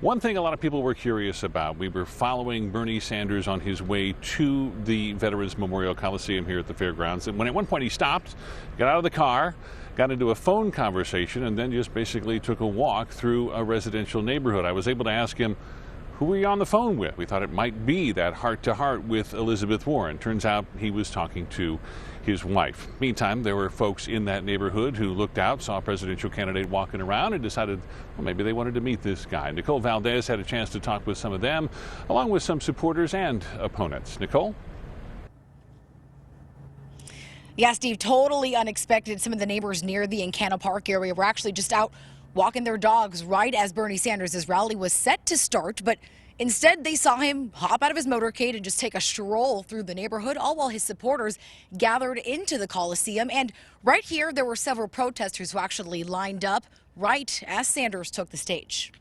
One thing a lot of people were curious about, we were following Bernie Sanders on his way to the Veterans Memorial Coliseum here at the fairgrounds. And when at one point he stopped, got out of the car, got into a phone conversation, and then just basically took a walk through a residential neighborhood. I was able to ask him, who were you on the phone with? We thought it might be that heart-to-heart with Elizabeth Warren. Turns out he was talking to his wife. Meantime, there were folks in that neighborhood who looked out, saw a presidential candidate walking around, and decided, well, maybe they wanted to meet this guy. Nicole Valdez had a chance to talk with some of them, along with some supporters and opponents. Nicole? Yeah, Steve, totally unexpected. Some of the neighbors near the Encana Park area were actually just out walking their dogs right as Bernie Sanders' rally was set to start, but instead they saw him hop out of his motorcade and just take a stroll through the neighborhood, all while his supporters gathered into the Coliseum. And right here, there were several protesters who actually lined up right as Sanders took the stage.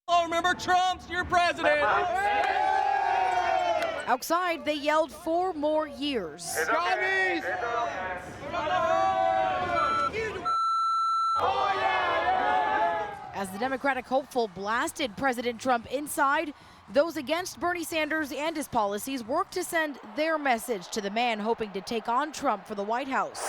Oh, remember Trump's your president. Outside, they yelled 4 more years. Commies! As the Democratic hopeful blasted President Trump inside, those against Bernie Sanders and his policies worked to send their message to the man hoping to take on Trump for the White House.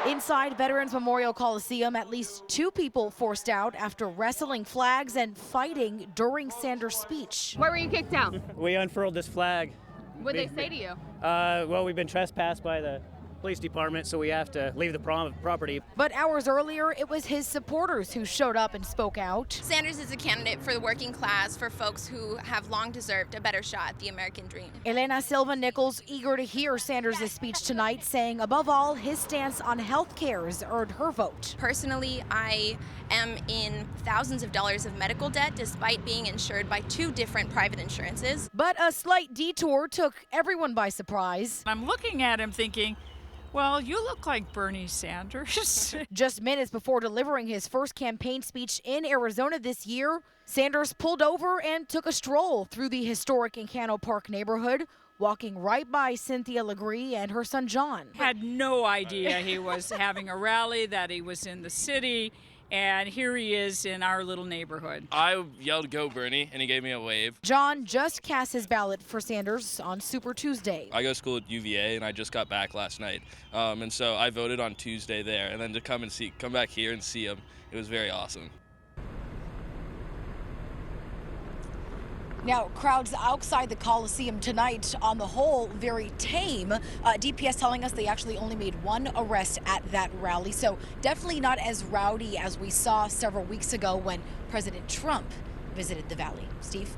Inside Veterans Memorial Coliseum, at least 2 people forced out after wrestling flags and fighting during Sanders' speech. Why were you kicked out? We unfurled this flag. What did they say to you? Well, we've been trespassed by the police department, so we have to leave the property. But hours earlier, it was his supporters who showed up and spoke out. Sanders is a candidate for the working class, for folks who have long deserved a better shot at the American dream. Elena Silva Nichols eager to hear Sanders' speech tonight, saying above all, his stance on health care has earned her vote. Personally, I am in thousands of dollars of medical debt despite being insured by 2 different private insurances. But a slight detour took everyone by surprise. I'm looking at him thinking, well, you look like Bernie Sanders. Just minutes before delivering his first campaign speech in Arizona this year, Sanders pulled over and took a stroll through the historic Encana Park neighborhood, walking right by Cynthia Legree and her son John. Had no idea he was having a rally, that he was in the city, and here he is in our little neighborhood. I yelled, "Go Bernie," and he gave me a wave. John just cast his ballot for Sanders on Super Tuesday. I go to school at UVA, and I just got back last night, and so I voted on Tuesday there, and then to come back here and see him, it was very awesome. Now, crowds outside the Coliseum tonight, on the whole, very tame. DPS telling us they actually only made 1 arrest at that rally, so definitely not as rowdy as we saw several weeks ago when President Trump visited the Valley. Steve?